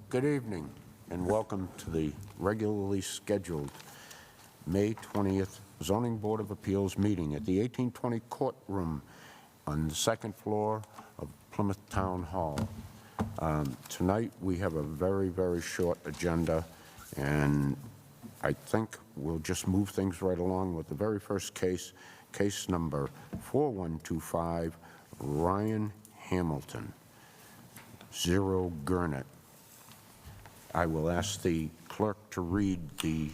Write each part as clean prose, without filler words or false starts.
Good evening and welcome to the regularly scheduled May 20th Zoning Board of Appeals meeting at the 1820 courtroom on the second floor of Plymouth Town Hall. Tonight we have a very, very short agenda, and I think we'll just move things right along with the very first case, case number 4125, Ryan Hamilton, 0 Gurnett. I will ask the clerk to read the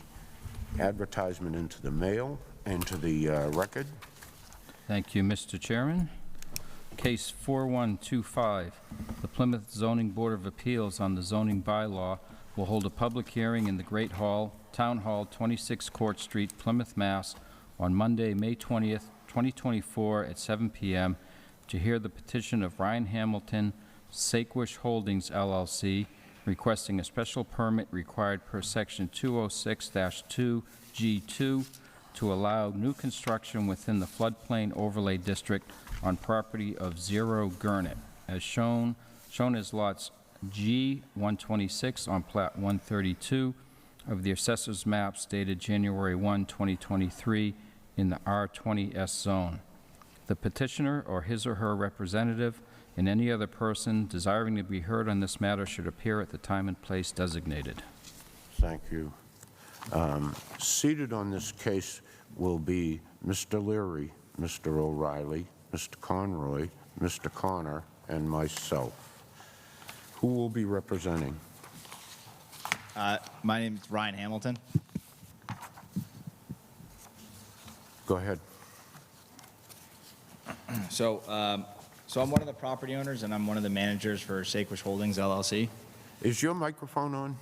advertisement into the mail and to the record. Thank you, Mr. Chairman. Case 4125, the Plymouth Zoning Board of Appeals on the zoning bylaw will hold a public hearing in the Great Hall, Town Hall, 26 Court Street, Plymouth, Mass. On Monday, May 20th, 2024 at 7 p.m. to hear the petition of Ryan Hamilton, Sakewish Holdings, LLC, requesting a special permit required per Section 206-2G2 to allow new construction within the floodplain overlay district on property of 0 Gurnett, as shown as lots G126 on Plat 132 of the Assessor's Maps dated January 1, 2023 in the R20S zone. The petitioner or his or her representative and any other person desiring to be heard on this matter should appear at the time and place designated. Thank you. Seated on this case will be Mr. Leary, Mr. O'Reilly, Mr. Conroy, Mr. Connor, and myself. Who will be representing? My name is Ryan Hamilton. Go ahead. So I'm one of the property owners, and I'm one of the managers for Sakewish Holdings, LLC. Is your microphone on?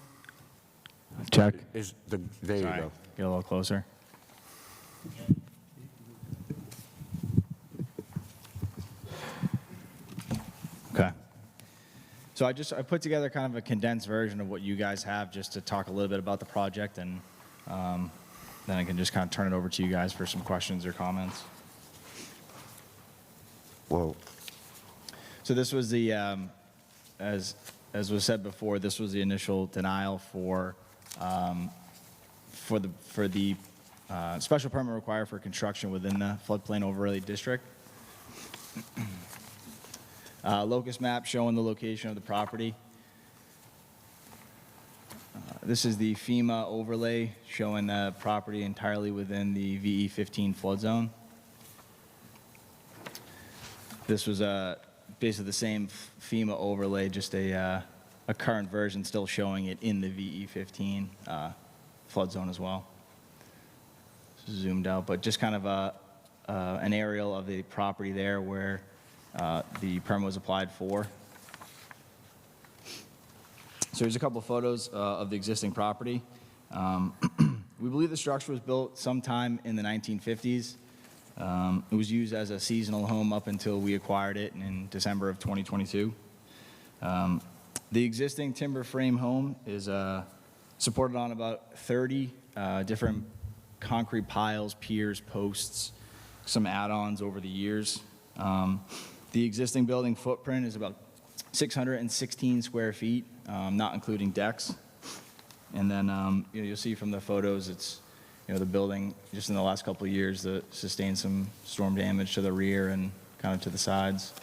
Check. There Sorry. you go. Get a little closer. Okay. So I put together kind of a condensed version of what you guys have just to talk a little bit about the project, and then I can just kind of turn it over to you guys for some questions or comments. Well, So this was the, as was said before, this was the initial denial for the special permit required for construction within the floodplain overlay district. Locus map showing the location of the property. This is the FEMA overlay showing the property entirely within the VE15 flood zone. This was basically the same FEMA overlay, just a current version still showing it in the VE15 flood zone as well. Zoomed out, but just kind of an aerial of the property there where the permit was applied for. So here's a couple of photos of the existing property. We believe the structure was built sometime in the 1950s. It was used as a seasonal home up until we acquired it in December of 2022. The existing timber frame home is supported on about 30 different concrete piles, piers, posts, some add-ons over the years. The existing building footprint is about 616 square feet, not including decks. And then you'll see from the photos, it's the building, just in the last couple of years, sustained some storm damage to the rear and kind of to the sides.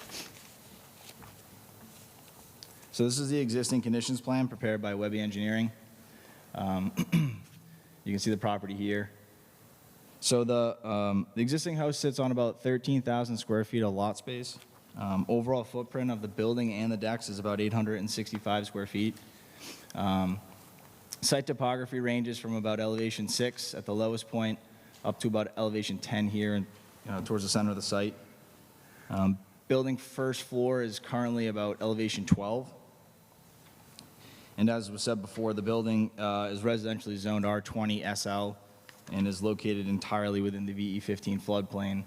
So this is the existing conditions plan prepared by Webby Engineering. You can see the property here. So the existing house sits on about 13,000 square feet of lot space. Overall footprint of the building and the decks is about 865 square feet. Site topography ranges from about elevation 6 at the lowest point up to about elevation 10 here and towards the center of the site. Building first floor is currently about elevation 12. And as was said before, the building is residentially zoned R20 SL and is located entirely within the VE15 floodplain,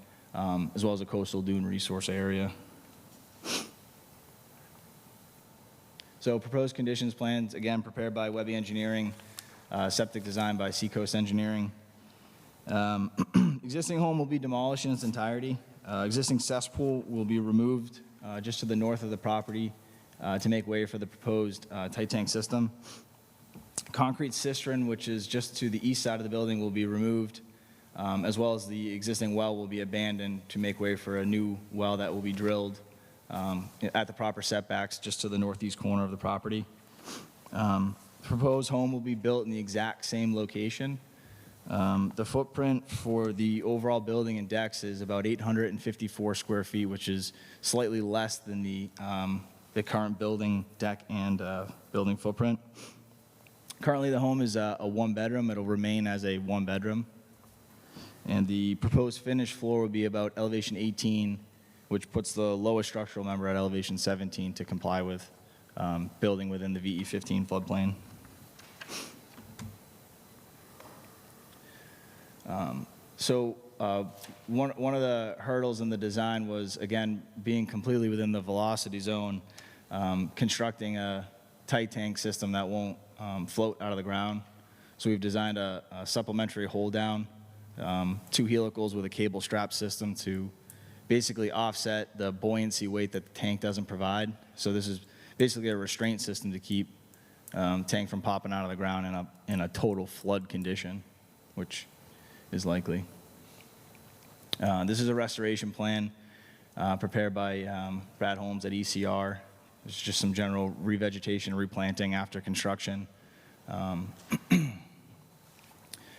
as well as a coastal dune resource area. So proposed conditions plans, again, prepared by Webby Engineering, septic design by Seacoast Engineering. Existing home will be demolished in its entirety. Existing cesspool will be removed just to the north of the property to make way for the proposed tight tank system. Concrete cistern, which is just to the east side of the building, will be removed, as well as the existing well will be abandoned to make way for a new well that will be drilled at the proper setbacks just to the northeast corner of the property. Proposed home will be built in the exact same location. The footprint for the overall building and decks is about 854 square feet, which is slightly less than the current building deck and building footprint. Currently, the home is a one-bedroom. It'll remain as a one-bedroom. And the proposed finished floor would be about elevation 18, which puts the lowest structural member at elevation 17 to comply with building within the VE15 floodplain. One of the hurdles in the design was, again, being completely within the velocity zone, constructing a tight tank system that won't float out of the ground. So we've designed a supplementary hold down, 2 helicals with a cable strap system to basically offset the buoyancy weight that the tank doesn't provide. So this is basically a restraint system to keep tank from popping out of the ground in a total flood condition, which is likely. This is a restoration plan prepared by Brad Holmes at ECR. It's just some general revegetation, replanting after construction.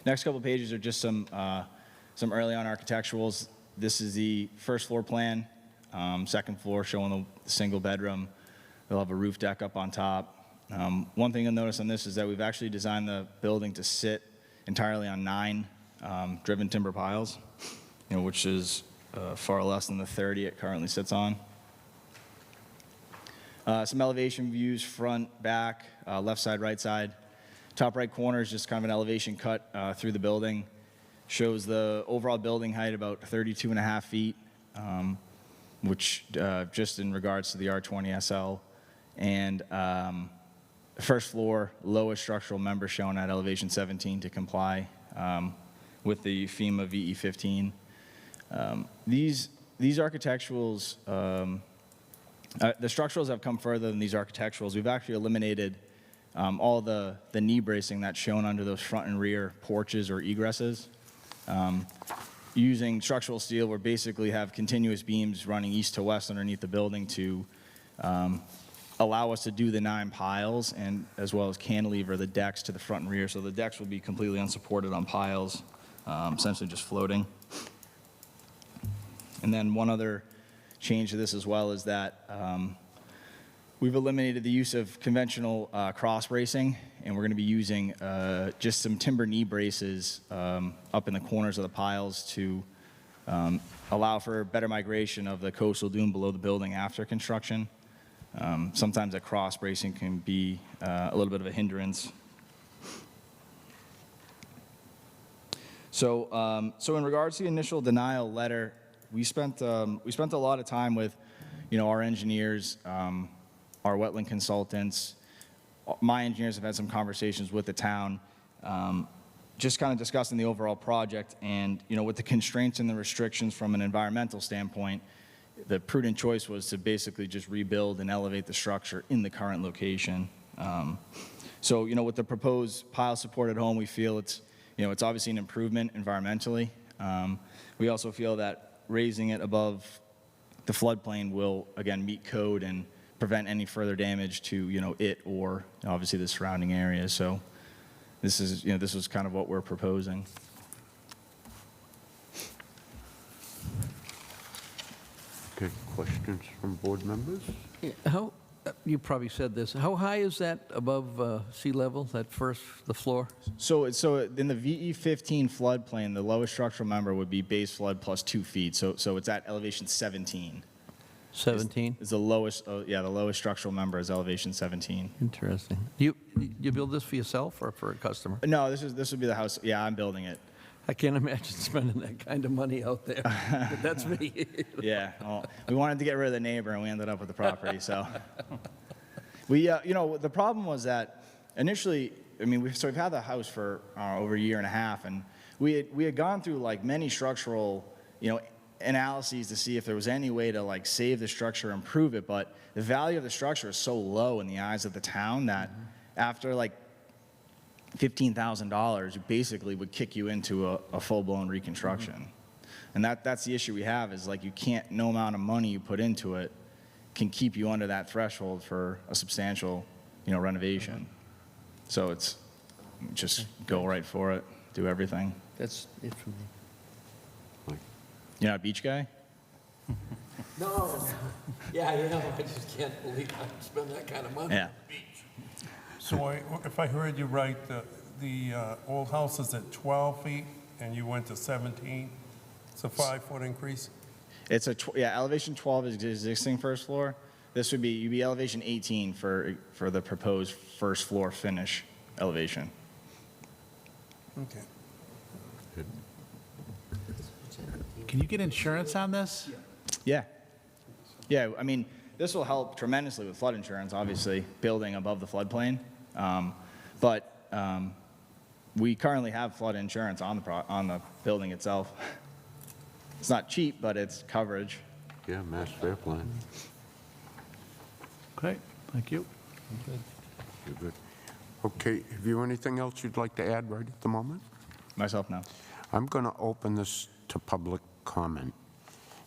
Next couple pages are just some early on architecturals. This is the first floor plan, second floor showing the single bedroom. They'll have a roof deck up on top. One thing you'll notice on this is that we've actually designed the building to sit entirely on 9 driven timber piles, which is far less than the 30 it currently sits on. Some elevation views, front, back, left side, right side. Top right corner is just kind of an elevation cut through the building. Shows the overall building height about 32.5 feet, which just in regards to the R20 SL. And first floor, lowest structural member shown at elevation 17 to comply with the FEMA VE15. These architecturals, the structurals have come further than these architecturals. We've actually eliminated all the knee bracing that's shown under those front and rear porches or egresses. Using structural steel, we basically have continuous beams running east to west underneath the building to allow us to do the 9 piles, and as well as cantilever the decks to the front and rear. So the decks will be completely unsupported on piles, essentially just floating. And then one other change to this as well is that we've eliminated the use of conventional cross bracing, and we're going to be using just some timber knee braces up in the corners of the piles to allow for better migration of the coastal dune below the building after construction. Sometimes that cross bracing can be a little bit of a hindrance. So in regards to the initial denial letter, we spent a lot of time with, our engineers, our wetland consultants. My engineers have had some conversations with the town, just kind of discussing the overall project, and with the constraints and the restrictions from an environmental standpoint, the prudent choice was to basically just rebuild and elevate the structure in the current location. So with the proposed pile supported home, we feel it's obviously an improvement environmentally. We also feel that raising it above the floodplain will, again, meet code and prevent any further damage to, it or obviously the surrounding area. So this was kind of what we're proposing. Okay, questions from board members? How, you probably said this, how high is that above sea level, the floor? So in the VE15 floodplain, the lowest structural member would be base flood plus 2 feet. So it's at elevation 17. 17? Is the lowest, the lowest structural member is elevation 17. Interesting. You build this for yourself or for a customer? No, this would be the house. Yeah, I'm building it. I can't imagine spending that kind of money out there. But that's me. Yeah, well, we wanted to get rid of the neighbor, and we ended up with the property. So we, the problem was that initially, we've had the house for over a year and a half, and we had gone through like many structural, analyses to see if there was any way to like save the structure, improve it, but the value of the structure is so low in the eyes of the town that after like $15,000, it basically would kick you into a full-blown reconstruction. And that's the issue we have is like you can't, no amount of money you put into it can keep you under that threshold for a substantial, renovation. So it's just go right for it, do everything. That's it for me. You're not a beach guy? No, yeah, I am. I just can't believe I spend that kind of money Yeah. on the beach. So if I heard you right, the old house is at 12 feet and you went to 17? It's a 5-foot increase? It's elevation 12 is existing first floor. This would be, you'd be elevation 18 for the proposed first floor finish elevation. Okay. Can you get insurance on this? Yeah. Yeah, I mean, this will help tremendously with flood insurance, obviously, building above the floodplain. But we currently have flood insurance on the building itself. It's not cheap, but it's coverage. Yeah, Mass Fair Plan. Okay, thank you. You're good. Okay, have you anything else you'd like to add right at the moment? Myself, no. I'm going to open this to public comment.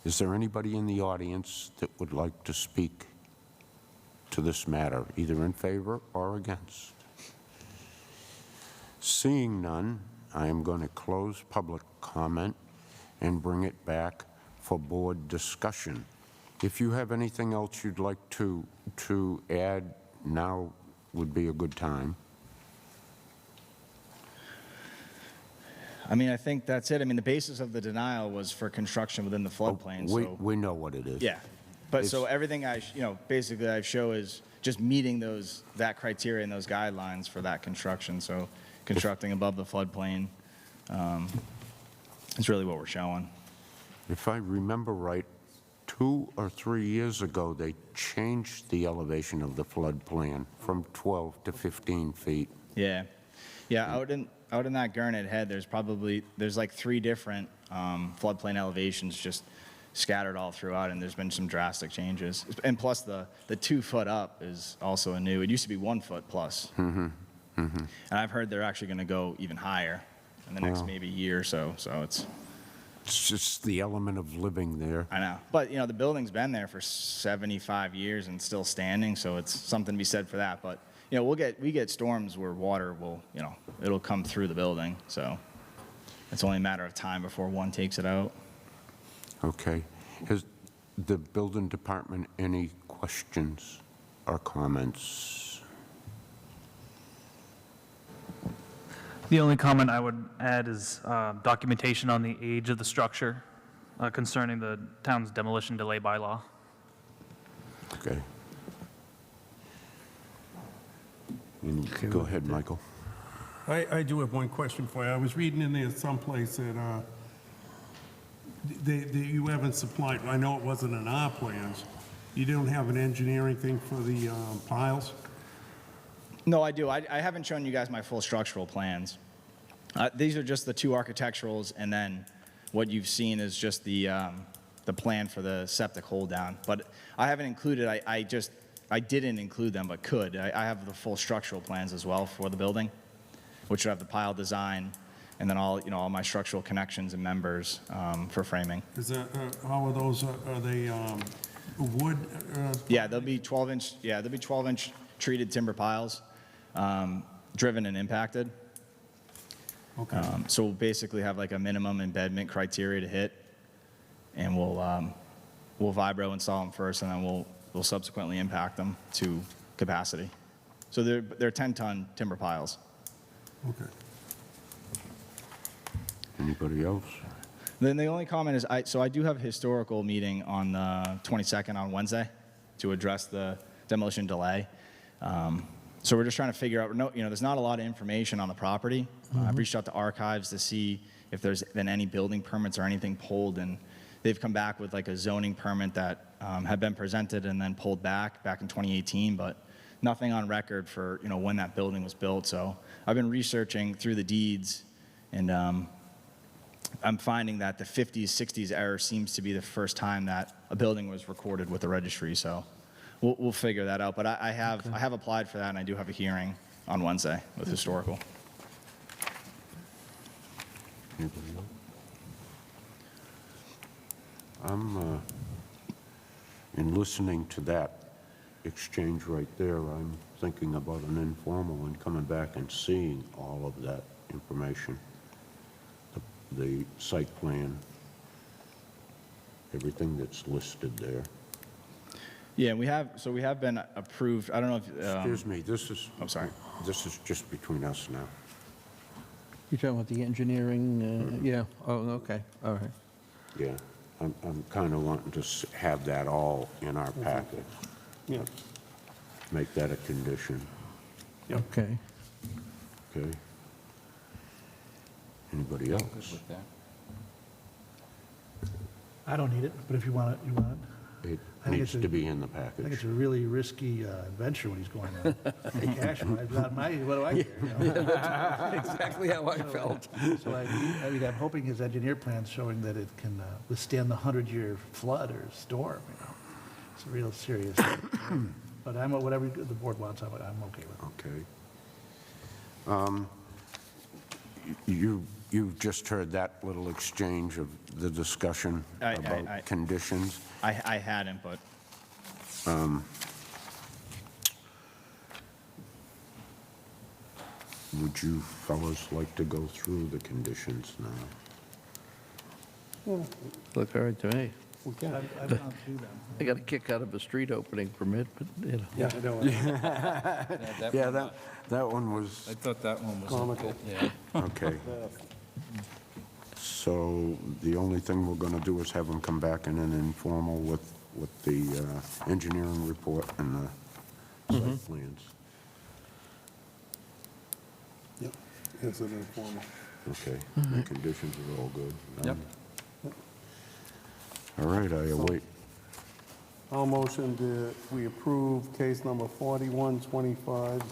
Is there anybody in the audience that would like to speak to this matter, either in favor or against? Seeing none, I am going to close public comment and bring it back for board discussion. If you have anything else you'd like to add, now would be a good time. I mean, I think that's it. I mean, the basis of the denial was for construction within the floodplain, so. We know what it is. Yeah, but It's- so everything basically I show is just meeting that criteria and those guidelines for that construction. So constructing above the floodplain is really what we're showing. If I remember right, 2 or 3 years ago, they changed the elevation of the flood plan from 12 to 15 feet. Yeah, out in that Gurnett Head, there's like 3 different floodplain elevations just scattered all throughout, and there's been some drastic changes. And plus the 2 foot up is also a new. It used to be 1 foot plus. And I've heard they're actually going to go even higher in the next Wow. maybe year or so. So it's. It's just the element of living there. I know. But, the building's been there for 75 years and still standing, so it's something to be said for that. But, we get storms where water will, it'll come through the building. So it's only a matter of time before one takes it out. Okay. Has the building department any questions or comments? The only comment I would add is documentation on the age of the structure concerning the town's demolition delay bylaw. Okay. Go ahead, Michael. I do have one question for you. I was reading in there someplace that you haven't supplied, I know it wasn't in our plans, you don't have an engineering thing for the piles? No, I do. I haven't shown you guys my full structural plans. These are just the 2 architecturals, and then what you've seen is just the plan for the septic hold down. But I haven't included, I didn't include them, but could. I have the full structural plans as well for the building, which would have the pile design, and then all my structural connections and members for framing. Is that, how are those, are they wood? Yeah, they'll be 12-inch. Yeah, they'll be 12-inch treated timber piles, driven and impacted. Okay. So we'll basically have like a minimum embedment criteria to hit, and we'll vibro install them first, and then we'll subsequently impact them to capacity. So they're 10-ton timber piles. Okay. Anybody else? Then the only comment is, I do have a historical meeting on the 22nd on Wednesday to address the demolition delay. So we're just trying to figure out, there's not a lot of information on the property. I've reached out to archives to see if there's been any building permits or anything pulled, and they've come back with like a zoning permit that had been presented and then pulled back in 2018, but nothing on record for, when that building was built. So I've been researching through the deeds, and I'm finding that the 50s, 60s error seems to be the first time that a building was recorded with the registry, so we'll figure that out. But I have applied for that, and I do have a hearing on Wednesday with historical. Anybody else? I'm, in listening to that exchange right there, I'm thinking about an informal and coming back and seeing all of that information. The site plan, everything that's listed there. Yeah, we have been approved. I don't know if. Excuse me, this is... I'm sorry. This is just between us now. You're talking about the engineering, yeah, oh, okay, all right. Yeah, I'm kind of wanting to have that all in our packet. Yeah. Make that a condition, Okay. okay? Anybody else? With that. I don't need it, but if you want it, you want it. It I think needs it's to a- be in the I think it's package. a really risky adventure when he's going on. Take cash, right? Not my, what do I care? You know? Exactly how I felt. So I mean, I'm hoping his engineer plan's showing that it can withstand the 100-year flood or storm, you know? It's a real serious thing. But whatever the board wants, I'm okay with it. Okay. You've just heard that little exchange of the discussion I- about conditions. I hadn't, but Would you fellas like to go through the conditions now? Look all right to me. I've gone through them. I got a kick out of a street opening permit, but, you know. Yeah, I know. Yeah, that one was, I thought that one was... Comical. Yeah. okay. So the only thing we're going to do is have them come back in an informal with the engineering report and the site plans. Yep. It's an informal. Okay, the conditions are all good. Yep. All right, I await. I'll motion that we approve case number 4125,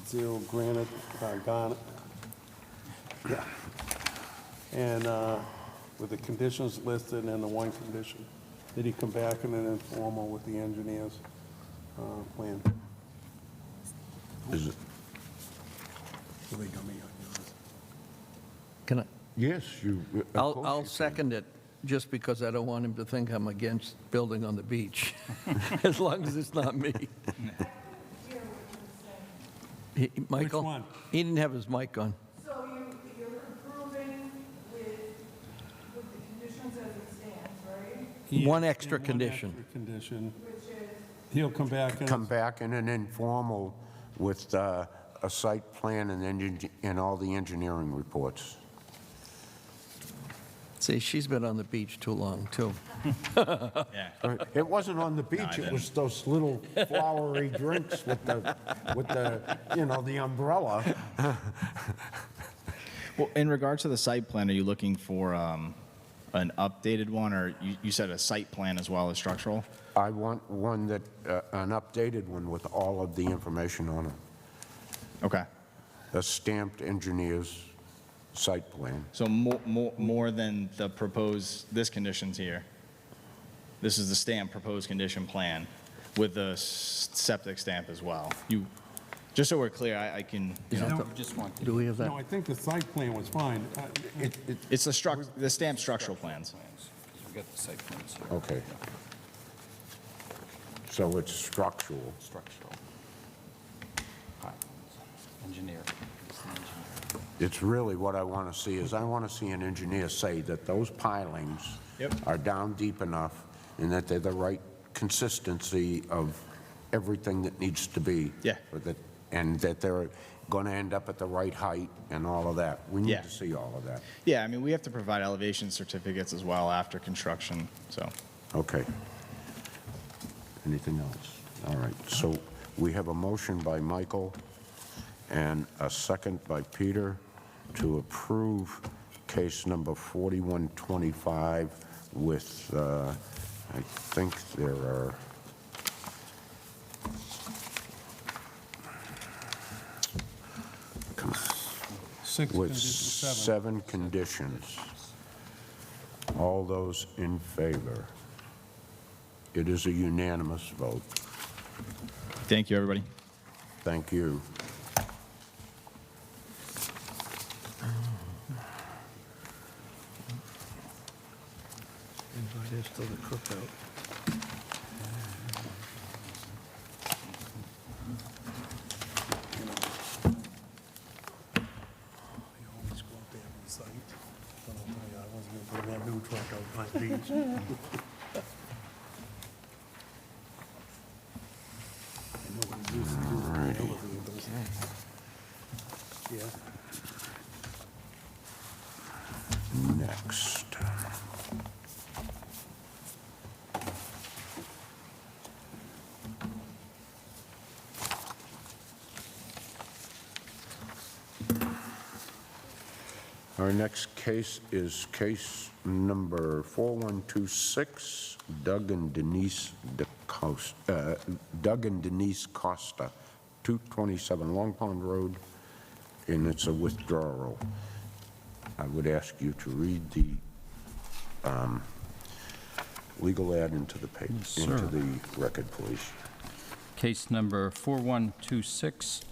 0 Granite, Garnet. Yeah. And with the conditions listed and the one condition, that he come back in an informal with the engineer's plan. Is it? Can I, Yes, you. of I'll course you can. second it, just because I don't want him to think I'm against building on the beach, as long as it's not me. Michael? one? He didn't have his mic on. So you're approving with the conditions as it stands, right? One extra And condition. One extra condition. Which is, He'll come back and... Come back in an informal with a site plan and all the engineering reports. See, she's been on the beach too long, too. yeah. It wasn't on the beach, it was those little flowery drinks with the, the umbrella. Well, in regards to the site plan, are you looking for an updated one, or you said a site plan as well as structural? I want one that, an updated one with all of the information on it. Okay. A stamped engineer's site plan. So more than the proposed, this condition's here. This is the stamp proposed condition plan with the septic stamp as well. Just so we're clear, I can, you know, You just want Do we have that? No, I think the site plan was fine. it's the stamped structural plans. plans, 'cause we got the site plans here. Okay. So it's structural. Structural. Engineer. It's the engineer. It's really what I want to see is I want to see an engineer say that those pilings Yep. are down deep enough and that they're the right consistency of everything that needs to be. Yeah. And that they're going to end up at the right height and all of that. We need Yeah. to see all of that. Yeah, I mean, we have to provide elevation certificates as well after construction, so. Okay. Anything else? All right, so we have a motion by Michael and a second by Peter to approve case number 4125 with, I think there are, Six with conditions, 7. 7 conditions. All those in favor? It is a unanimous vote. Thank you, everybody. Thank you. Invite us to the cookout. You always go up there on the site. But I'll tell you, I wasn't gonna bring that new truck out my beach. I know what he used to do with the elevators. Yeah. Next. Our next case is case number 4126, Doug and Denise Costa, 227 Long Pond Road, and it's a withdrawal. I would ask you to read the legal ad into the paper, Yes, into sir. the record, please. Case number 4126,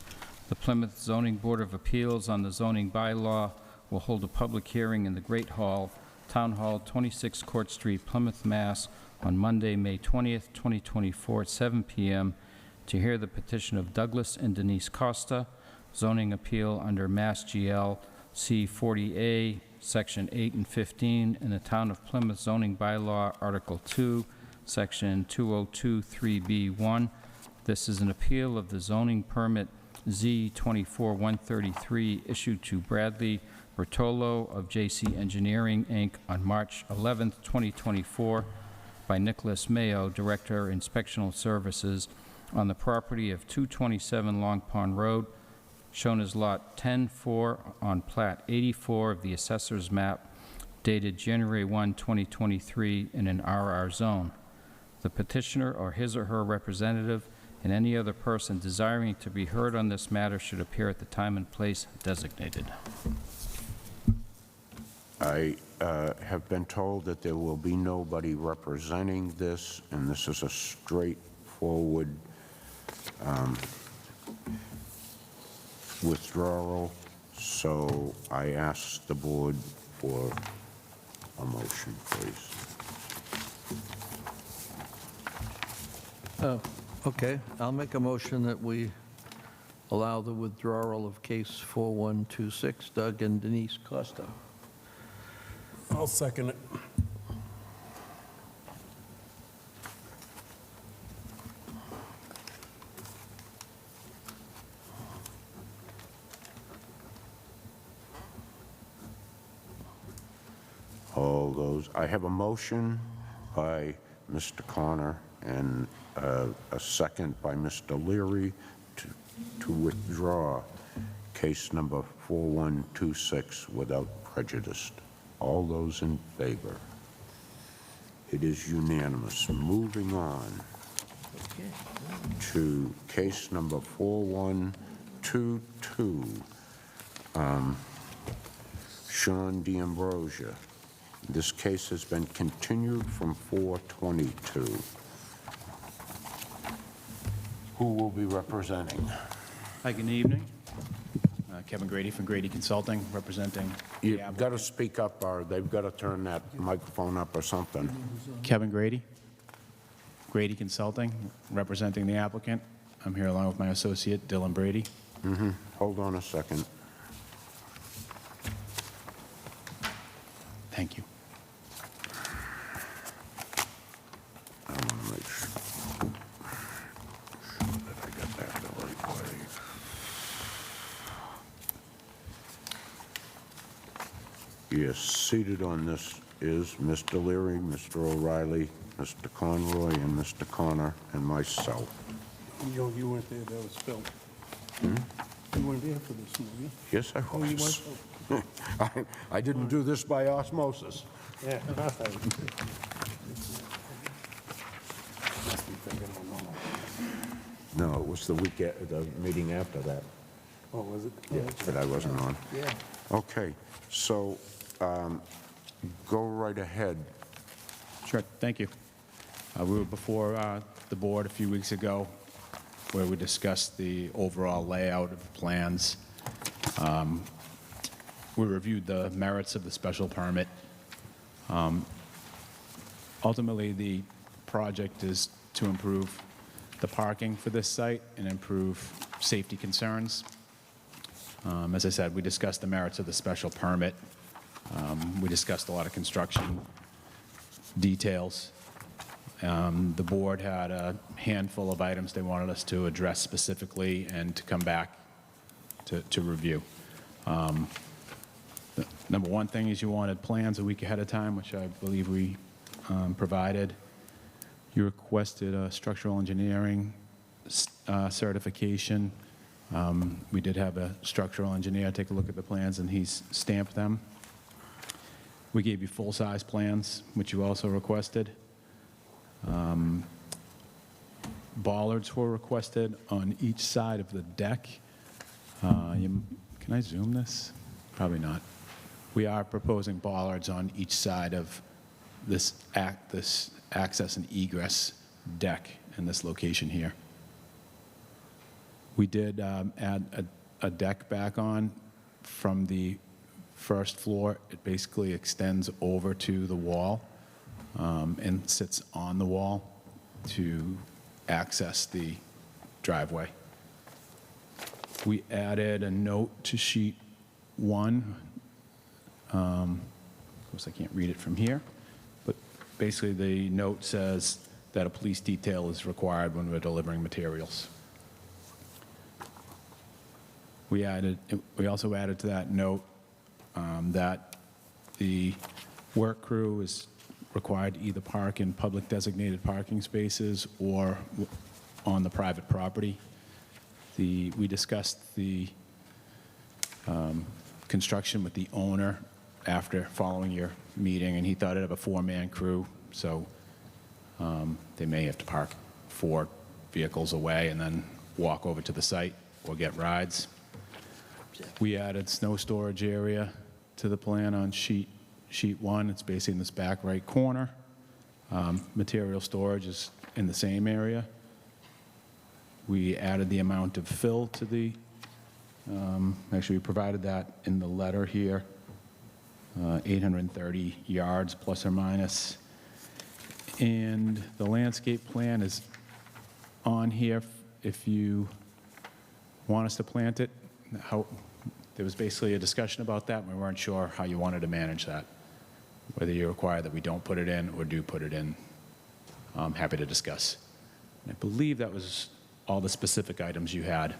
the Plymouth Zoning Board of Appeals on the zoning bylaw will hold a public hearing in the Great Hall, Town Hall, 26 Court Street, Plymouth, Mass., on Monday, May 20th, 2024, at 7 p.m. to hear the petition of Douglas and Denise Costa, zoning appeal under Mass GL C40A, Section 8 and 15, in the Town of Plymouth zoning bylaw, Article 2, Section 2023B1. This is an appeal of the zoning permit Z24133 issued to Bradley Bertolo of JC Engineering, Inc. on March 11th, 2024 by Nicholas Mayo, Director, Inspectional Services, on the property of 227 Long Pond Road, shown as Lot 10-4 on Plat 84 of the Assessor's Map, dated January 1, 2023, in an RR zone. The petitioner or his or her representative and any other person desiring to be heard on this matter should appear at the time and place designated. I have been told that there will be nobody representing this, and this is a straightforward withdrawal, so I ask the board for a motion, please. Okay, I'll make a motion that we allow the withdrawal of case 4126, Doug and Denise Costa. I'll second it. All those, I have a motion by Mr. Connor and a second by Mr. Leary to withdraw case number 4126 without prejudice. All those in favor? It is unanimous. Moving on to case number 4122, Sean D'Ambrosia. This case has been continued from 422. Who will be representing? Hi, good evening. Kevin Grady from Grady Consulting, representing the You've got to applicant. speak up, or they've got to turn that microphone up or something. Kevin Grady, Grady Consulting, representing the applicant. I'm here along with my associate, Dylan Brady. Hold on a second. Thank you. I want to make sure that I got that the right way. Yes, seated on this is Mr. Leary, Mr. O'Reilly, Mr. Conroy, and Mr. Connor, and myself. You weren't there, that was Phil. You weren't there for this, were you? Yes, I Oh, you was. went? I didn't do this by osmosis. Yeah. Must be thinking, oh, no. No, it was the week, the meeting after that. Oh, was it? Yeah, but I wasn't on. Yeah. Okay, so Go right ahead. Sure, thank you. We were before the board a few weeks ago where we discussed the overall layout of the plans. We reviewed the merits of the special permit. Ultimately, the project is to improve the parking for this site and improve safety concerns. As I said, we discussed the merits of the special permit. We discussed a lot of construction details. The board had a handful of items they wanted us to address specifically and to come back to review. The number one thing is you wanted plans a week ahead of time, which I believe we provided. You requested a structural engineering certification. We did have a structural engineer take a look at the plans, and he's stamped them. We gave you full-size plans, which you also requested. Bollards were requested on each side of the deck. Can I zoom this? Probably not. We are proposing bollards on each side of this access and egress deck in this location here. We did add a deck back on from the first floor. It basically extends over to the wall and sits on the wall to access the driveway. We added a note to sheet 1. Of course, I can't read it from here, but basically the note says that a police detail is required when we're delivering materials. We also added to that note that the work crew is required to either park in public designated parking spaces or on the private property. We discussed the construction with the owner after following your meeting, and he thought it'd have a 4-man crew, so they may have to park 4 vehicles away and then walk over to the site or get rides. We added snow storage area to the plan on sheet 1. It's basically in this back right corner. Material storage is in the same area. We added the amount of fill to the, actually we provided that in the letter here, 830 yards plus or minus. And the landscape plan is on here if you want us to plant it. There was basically a discussion about that, and we weren't sure how you wanted to manage that, whether you require that we don't put it in or do put it in. I'm happy to discuss. And I believe that was all the specific items you had.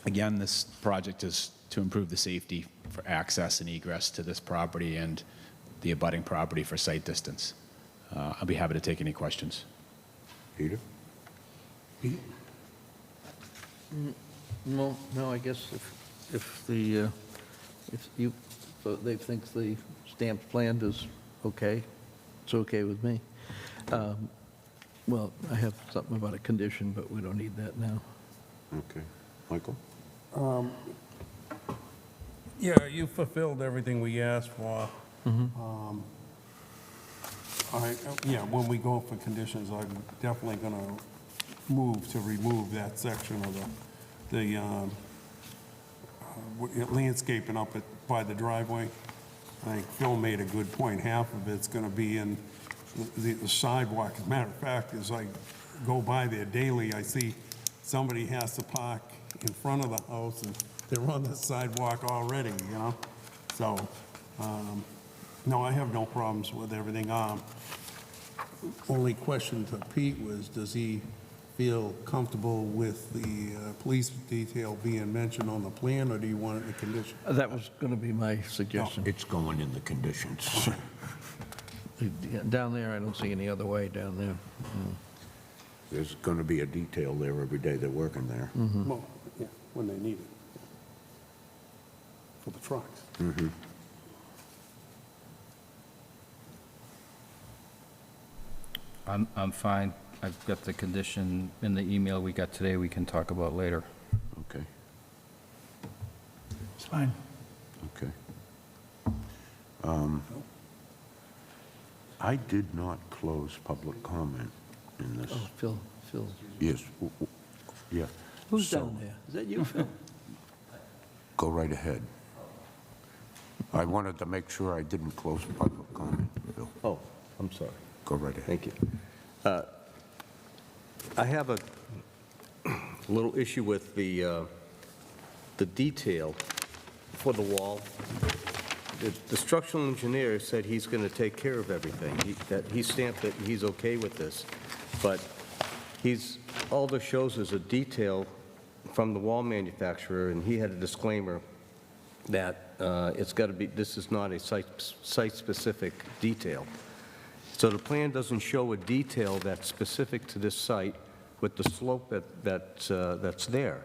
Again, this project is to improve the safety for access and egress to this property and the abutting property for site distance. I'll be happy to take any questions. Peter? No, I guess if they think the stamped plan is okay, it's okay with me. Well, I have something about a condition, but we don't need that now. Okay. Michael? Yeah, you fulfilled everything we asked for. Yeah, when we go for conditions, I'm definitely going to move to remove that section of the landscaping up by the driveway. I think Phil made a good point. Half of it's going to be in the sidewalk. As a matter of fact, as I go by there daily, I see somebody has to park in front of the house, and they're on the sidewalk already, you know? So, no, I have no problems with everything. Only question to Pete was, does he feel comfortable with the police detail being mentioned on the plan, or do you want it in a condition? That was going to be my suggestion. It's going in the conditions. Down there, I don't see any other way down there. There's going to be a detail there every day they're working there. Well, yeah, when they need it. For the trucks. I'm fine. I've got the condition in the email we got today we can talk about later. Okay, It's fine. okay. I did not close public comment in this. Oh, Phil, Yes, yeah. who's So, down there? Is that you, Phil? Go right ahead. I wanted to make sure I didn't close public comment, Bill. Oh, I'm sorry. Go right ahead. Thank you. I have a little issue with the detail for the wall. The structural engineer said he's going to take care of everything. That he stamped that he's okay with this. But all this shows is a detail from the wall manufacturer, and he had a disclaimer that it's got to be, this is not a site-specific detail. So the plan doesn't show a detail that's specific to this site with the slope that's there.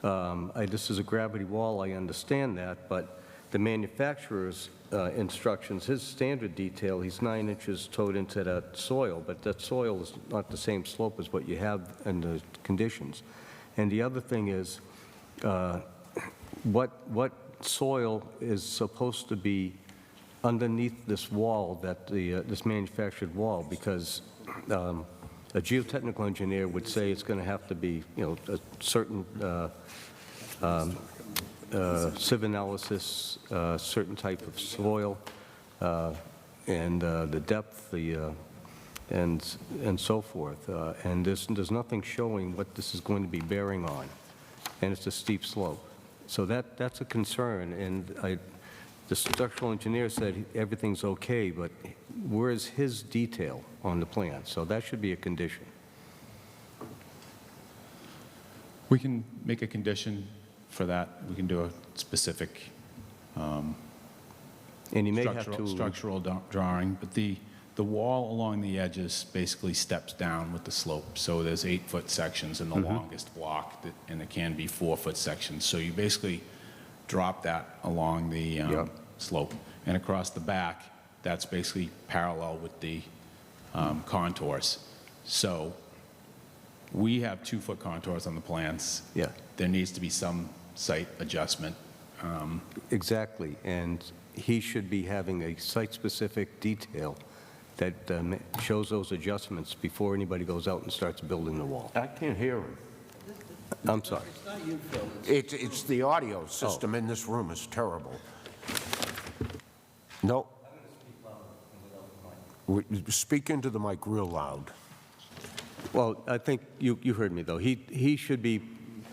This is a gravity wall, I understand that, but the manufacturer's instructions, his standard detail, he's 9 inches towed into that soil, but that soil is not the same slope as what you have in the conditions. And the other thing is, what soil is supposed to be underneath this wall, this manufactured wall, because a geotechnical engineer would say it's going to have to be, a certain sieve analysis, certain type of soil, and the depth, and so forth. And there's nothing showing what this is going to be bearing on, and it's a steep slope. So that's a concern, and the structural engineer said everything's okay, but where is his detail on the plan? So that should be a condition. We can make a condition for that. We can do a specific And you may have to... structural drawing, but the wall along the edges basically steps down with the slope. So there's 8-foot sections in the longest block, and it can be 4-foot sections. So you basically drop that along the slope. And across the back, that's basically parallel with the contours. So we have 2-foot contours on the plans. Yeah. There needs to be some site adjustment. Exactly, and he should be having a site-specific detail that shows those adjustments before anybody goes out and starts building the wall. I can't hear him. I'm sorry. It's the audio system in this room is terrible. No. Speak into the mic real loud. Well, I think you heard me, though. He should be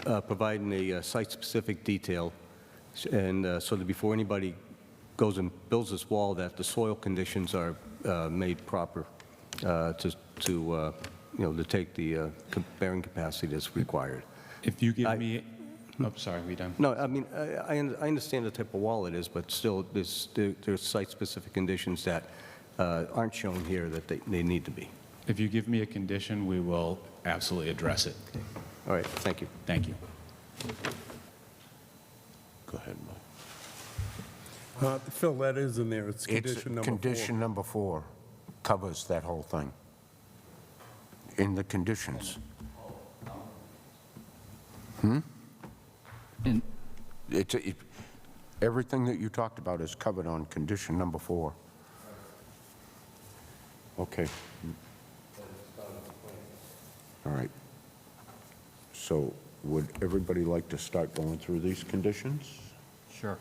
providing a site-specific detail, and so that before anybody goes and builds this wall, that the soil conditions are made proper to take the bearing capacity that's required. If you give me... Oh, sorry, we done? No, I mean, I understand the type of wall it is, but still, there's site-specific conditions that aren't shown here that they need to be. If you give me a condition, we will absolutely address it. All right, thank you. Thank you. Go ahead, Mike. Phil, that is in there. It's condition number 4. Condition number 4 covers that whole thing. In the conditions. Everything that you talked about is covered on condition number 4. Okay. All right. So would everybody like to start going through these conditions? Sure.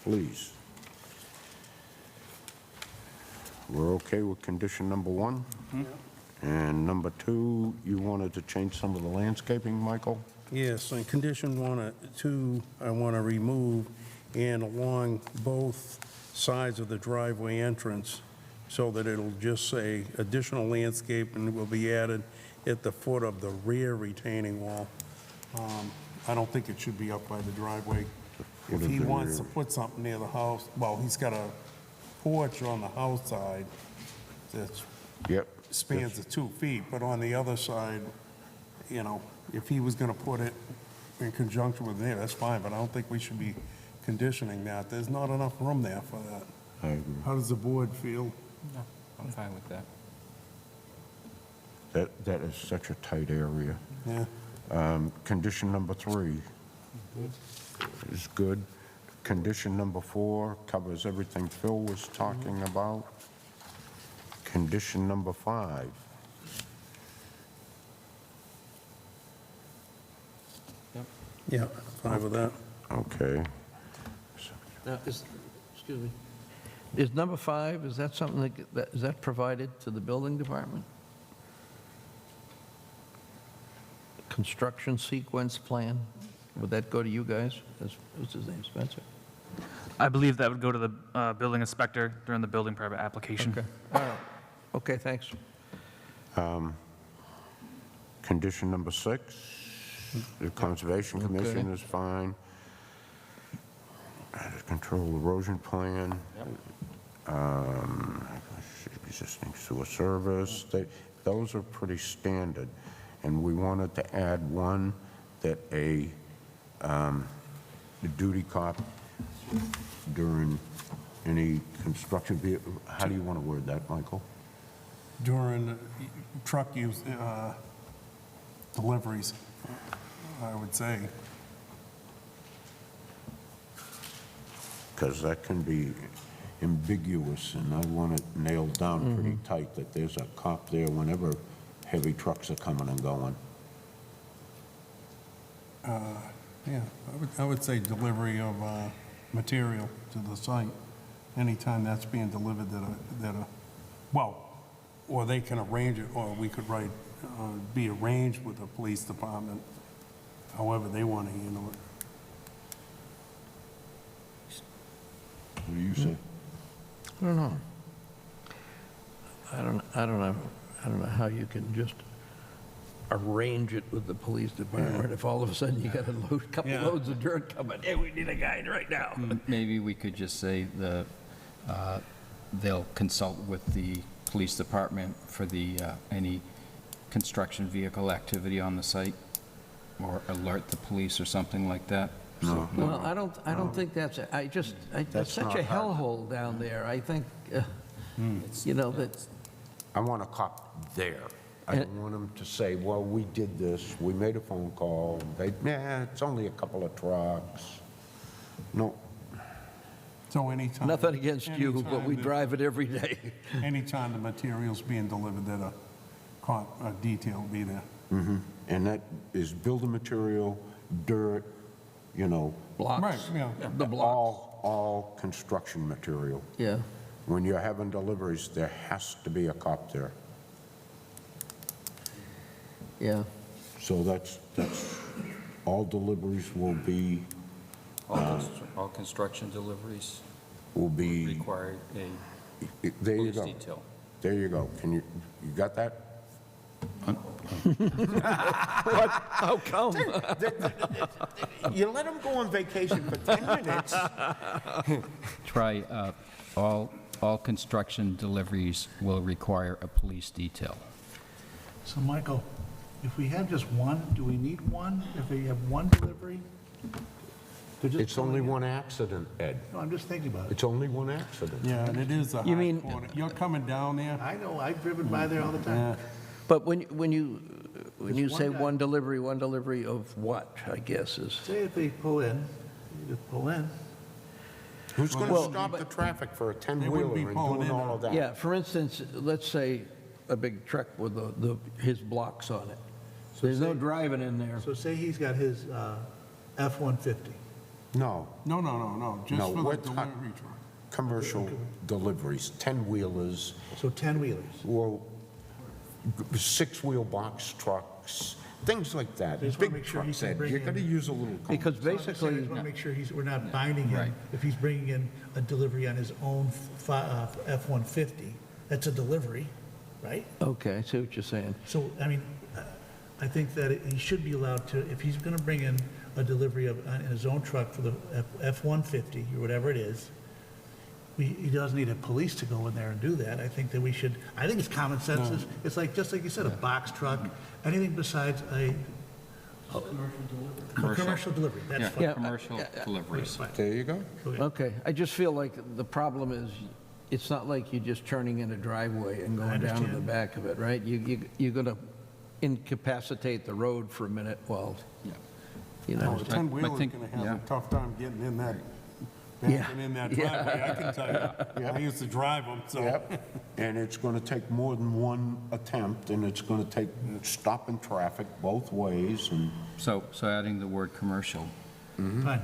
Please. We're okay with condition number 1? And number 2, you wanted to change some of the landscaping, Michael? Yes, and condition 2, I want to remove, and along both sides of the driveway entrance, so that it'll just say additional landscaping will be added at the foot of the rear retaining wall. I don't think it should be up by the driveway. If he wants to put something near the house, well, he's got a porch on the house side that spans the 2 feet, but on the other side, if he was going to put it in conjunction with there, that's fine, but I don't think we should be conditioning that. There's not enough room there for that. I agree. How does the board feel? No, I'm fine with that. That is such a tight area. Yeah. Condition number 3 is good. Condition number 4 covers everything Phil was talking about. Condition number 5. Yeah, fine with that. Okay. Now, excuse me, is number 5, is that something is that provided to the building department? Construction sequence plan, would that go to you guys? What's his name, Spencer? I believe that would go to the building inspector during the building permit application. Okay, all right, okay, thanks. Condition number 6, the Conservation Commission is fine. Control erosion plan. Existing sewer service, those are pretty standard. And we wanted to add one that the duty cop during any construction, how do you want to word that, Michael? During truck use, deliveries, I would say. Because that can be ambiguous, and I want it nailed down pretty tight that there's a cop there whenever heavy trucks are coming and going. Yeah, I would say delivery of material to the site, anytime that's being delivered or they can arrange it, or we could be arranged with the police department, however they want to handle it. What do you say? I don't know. I don't know how you can just arrange it with the police department if all of a sudden you got a couple loads of dirt coming. Hey, we need a guy right now. Maybe we could just say they'll consult with the police department for any construction vehicle activity on the site, or alert the police or something like that. No. Well, I don't think that's, it's such a hellhole down there. I think, that, I want a cop there. I don't want them to say, well, we did this, we made a phone call, it's only a couple of trucks. No, So anytime. nothing against you, but anytime we that- drive it every day. Anytime the material's being delivered, that a detail will be there. and that is building material, dirt, Blocks. Right, yeah. The blocks. all construction material. Yeah. When you're having deliveries, there has to be a cop there. Yeah. So that's, all deliveries will be, All construction deliveries require a there you police go. detail. There you go. You got that? How come? You let them go on vacation for 10 minutes. Try, all construction deliveries will require a police detail. So Michael, if we have just one, do we need one? If we have one delivery? They're just It's only pulling in- one accident, Ed. No, I'm just thinking about it. It's only one accident. Yeah, and it is a You high mean- corner. You're coming down there. I know, I've driven by there all the time. Yeah. But when you Just say one guy. one delivery of what, I guess is, Say if they pull in, you just pull in. Who's going to Well, stop the traffic for a They wouldn't be 10-wheeler and pulling doing in all of that? yeah, for instance, let's say a big truck with his blocks on it. There's no driving in there. So say he's got his F-150. No, No, just No, for we're the talk- delivery truck. commercial deliveries, 10-wheelers, So 10-wheelers. or 6-wheel box trucks, things like that. They just wanna Big make sure he trucks, can Ed, bring you in- got to use a little. Because So I'm just saying, I basically, just want to make sure we're not binding him. Right. If he's bringing in a delivery on his own F-150, that's a delivery, right? okay, I see what you're saying. So, I mean, I think that he should be allowed to, if he's going to bring in a delivery in his own truck for the F-150 or whatever it is, he doesn't need a police to go in there and do that. I think that we should, I think it's common sense. It's like, just like you said, a box truck, anything besides a commercial delivery, that's Yeah, fine. Yeah. commercial deliveries. There you go. Okay, I just feel like the problem is, it's not like you're just turning in a driveway and going down to the understand. back of it, right? You're going to incapacitate the road for a minute while, you know. The 10-wheeler's think- going to have yeah. a tough time getting in that backing in that driveway, I can tell you. I used to drive them, so. Yep. And it's going to take more than one attempt, and it's going to take stopping traffic both ways, and So adding the word commercial, Fine,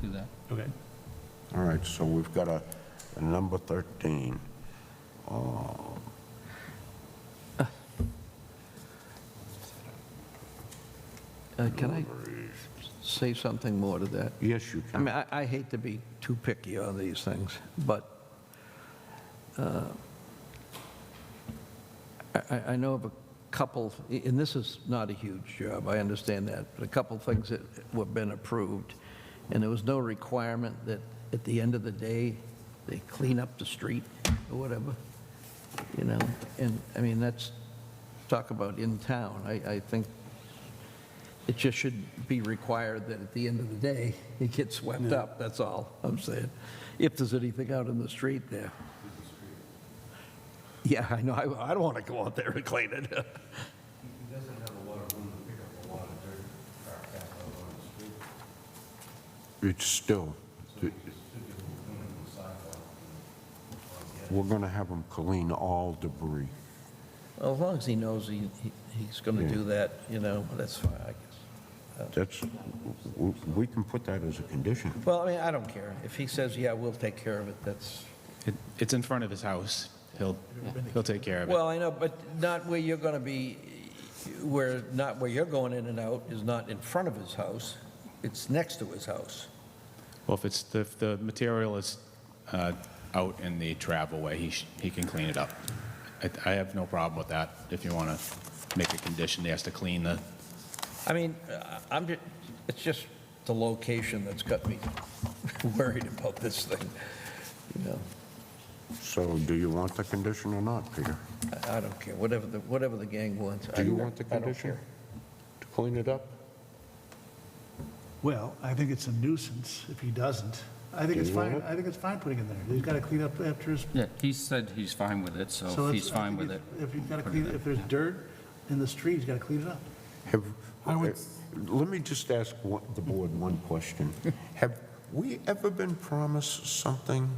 do that. okay. all right, so we've got a number 13. Can I say something more to that? Yes, you I can. mean, I hate to be too picky on these things, but I know of a couple, and this is not a huge job, I understand that, but a couple things that have been approved, and there was no requirement that at the end of the day, they clean up the street or whatever, you know? And, I mean, that's, talk about in town, I think it just should be required that at the end of the day, it gets swept up, that's all I'm saying. If there's anything out in the street there. Yeah, I know, I don't want to go out there and clean it. It's still, we're going to have them clean all debris. Well, as long as he knows he's going to do that, you know, that's fine, I guess. That's, we can put that as a condition. Well, I mean, I don't care. If he says, yeah, we'll take care of it, that's, It's in front of his house. He'll take care of it. well, I know, but not where you're going to be, not where you're going in and out is not in front of his house. It's next to his house. Well, if it's, if the material is out in the travelway, he can clean it up. I have no problem with that. If you want to make a condition, he has to clean the, I mean, it's just the location that's got me worried about this thing, you know? So do you want the condition or not, Peter? I don't care, whatever the gang wants. Do you want the I don't condition care. to clean it up? Well, I think it's a nuisance if he doesn't. I think Do it's you want fine, it? I think it's fine putting it there. He's got to clean up after his. Yeah, he said he's fine with it, so if he's fine with it. If he's got to put clean, it in. if there's dirt in the street, he's got to clean it up. Let me just ask the board one question. Have we ever been promised something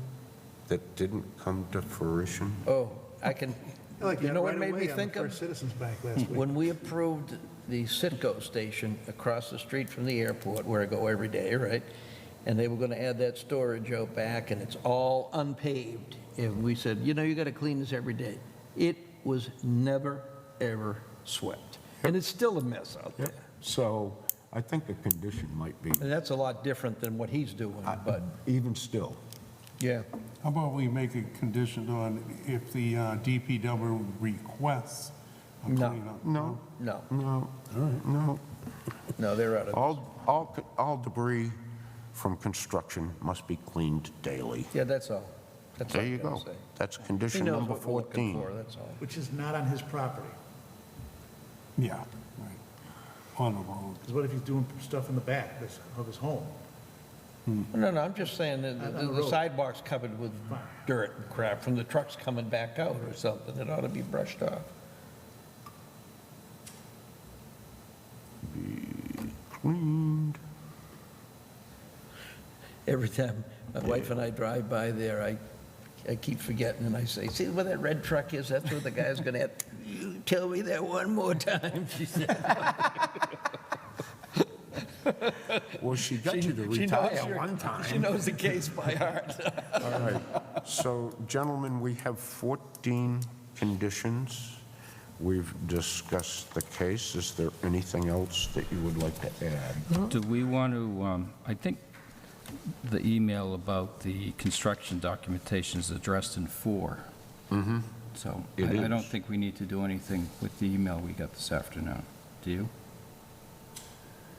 that didn't come to fruition? Oh, I can, Like you that know what right made me away on think the of? First Citizens Bank last week. When we approved the Citgo station across the street from the airport, where I go every day, right? And they were going to add that storage out back, and it's all unpaved. And we said, you know, you got to clean this every day. It was never, ever swept. And it's still a mess out there. So I think a condition might be, And that's a lot different than what he's doing, but, even still, yeah. How about we make a condition on if the DPW requests a No. cleanup? no, No, no, no. no, they're out of, All debris from construction must be cleaned daily. yeah, that's all. That's all There I you gotta go. say. That's He condition knows number what we're looking 14. for, that's all. Which is not on his property. Yeah, right, on the road. Because what if he's doing stuff in the back of his home? No, I'm just saying that On the the road. sidewalk's covered with dirt and crap from the trucks coming back out or something. It ought to be brushed off. Cleaned. Every time my wife and I drive by there, I keep forgetting, and I say, see where that red truck is? That's where the guy's gonna have, you tell me that one more time, she said. Well, she got you to She knows retire your- one time. She knows the case by heart. All right. So, gentlemen, we have 14 conditions. We've discussed the case. Is there anything else that you would like to add? Do we want to, I think the email about the construction documentation is addressed in 4. Mm-hmm. So It I don't is. think we need to do anything with the email we got this afternoon. Do you?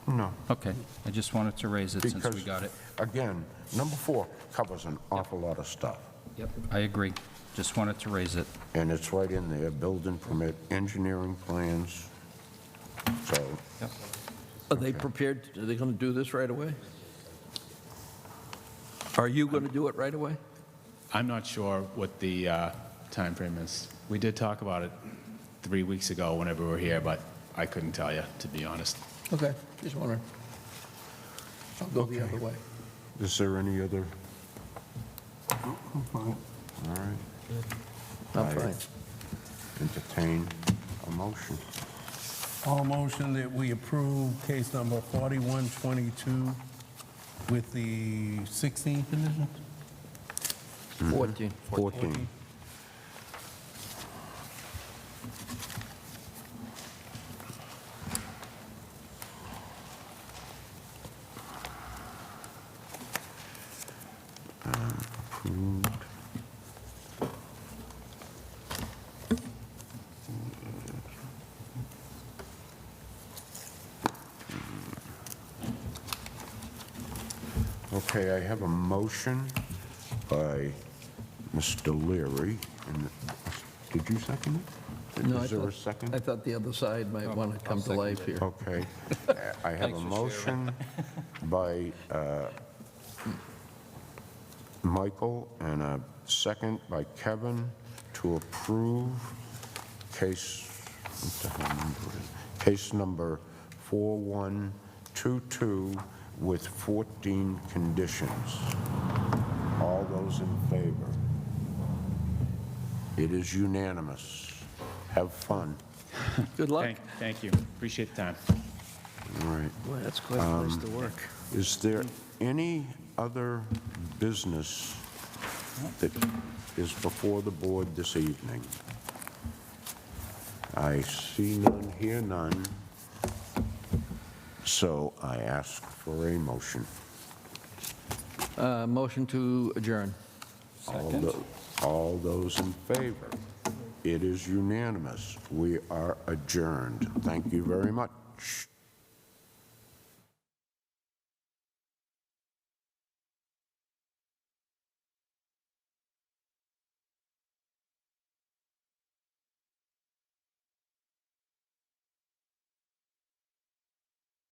No. Okay, I just wanted to raise it since we Because, got it. again, number 4 covers an awful lot of stuff. Yep. I agree. Just wanted to raise it. And it's right in there, building permit, engineering plans. So, Are they prepared, are they gonna do this right away? Are you gonna do it right away? I'm not sure what the timeframe is. We did talk about it 3 weeks ago whenever we were here, but I couldn't tell you, to be honest. Okay, just wondering. I'll go the other way. is there any other All right. I'm I fine. Entertain a motion. I'll motion that we approve case number 4122 with the 16 conditions? 14. 14. Approved. Okay, I have a motion by Mr. Leary. And did you second it? No, Is there a second? I thought the other side might want to come to life here. Okay. I have a motion by Michael and a second by Kevin to approve case, what the hell number is it? Case number 4122 with 14 conditions. All those in favor? It is unanimous. Have fun. Good luck. Thank you. Appreciate the time. All right. Boy, that's quite a place to work. Is there any other business that is before the board this evening? I see none, hear none. So I ask for a motion. Motion to adjourn. All those in favor? It is unanimous. We are adjourned. Thank you very much.